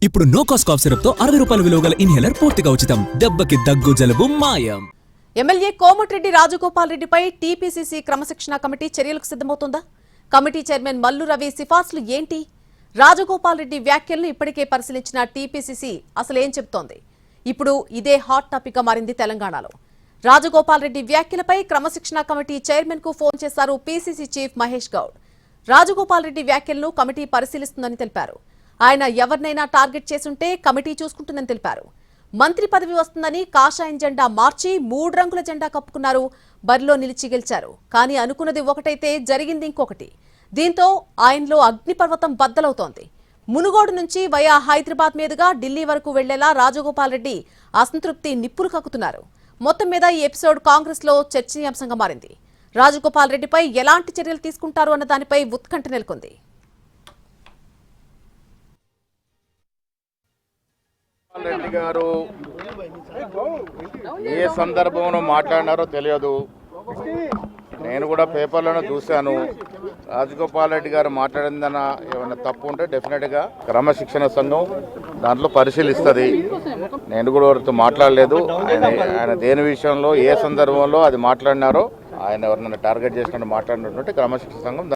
ఇప్పుడు no cost cough syrup తో 60 రూపాయల విలువ గల ఇన్హేలర్ పూర్తిగా ఉచితం. దెబ్బకి దగ్గు జలుబు మాయం. ఎమ్మెల్యే కోమటిరెడ్డి రాజగోపాల్ రెడ్డిపై టీపీసీసీ క్రమశిక్షణ కమిటీ చర్యలకు సిద్ధమవుతోందా? కమిటీ చైర్మన్ మల్లు రవి సిఫార్సులు ఏంటి? రాజగోపాల్ రెడ్డి వ్యాఖ్యలను ఇప్పటికే పరిశీలించిన టీపీసీసీ అసలేం చెబుతోంది? ఇప్పుడు ఇదే హాట్ టాపిక్ గా మారింది తెలంగాణలో. రాజగోపాల్ రెడ్డి వ్యాఖ్యలపై క్రమశిక్షణ కమిటీ చైర్మన్ కు ఫోన్ చేశారు పీసీసీ చీఫ్ మహేష్ గౌడ్. రాజగోపాల్ రెడ్డి వ్యాఖ్యలను కమిటీ పరిశీలిస్తుందని తెలిపారు. ఆయన ఎవరినైనా టార్గెట్ చేసుంటే కమిటీ చూసుకుంటుందని తెలిపారు. మంత్రి పదవి వస్తుందని కాషాయం జెండా మార్చి 3 రంగుల జెండా కప్పుకున్నారు. బరిలో నిలిచి గెలిచారు. కానీ అనుకున్నది ఒకటైతే జరిగింది ఇంకొకటి. దీంతో ఆయనలో అగ్నిపర్వతం బద్దలవుతోంది. మునుగోడు నుంచి వయా హైదరాబాద్ మీదుగా ఢిల్లీ వరకు వెళ్లేలా రాజగోపాల్ రెడ్డి అసంతృప్తి నిప్పులు కక్కుతున్నారు. మొత్తం మీద ఈ ఎపిసోడ్ కాంగ్రెస్ లో చర్చనీయాంశంగా మారింది. రాజగోపాల్ రెడ్డిపై ఎలాంటి చర్యలు తీసుకుంటారు అన్న దానిపై ఉత్కంఠ నెలకొంది. రెడ్డి గారు ఏ సందర్భంలో మాట్లాడినారో తెలియదు. నేను కూడా పేపర్లను చూశాను. రాజగోపాల్ రెడ్డి గారు మాట్లాడిందన్న ఏమైనా తప్పు ఉంటే డెఫినెట్గా క్రమశిక్షణ సంఘం దాంట్లో పరిశీలిస్తుంది. నేను కూడా ఎవరితో మాట్లాడలేదు. ఆయన దేని విషయంలో ఏ సందర్భంలో అది మాట్లాడినారో, ఆయన ఎవరినైనా టార్గెట్ చేసినట్టు మాట్లాడినటువంటి క్రమశిక్షణ సంఘం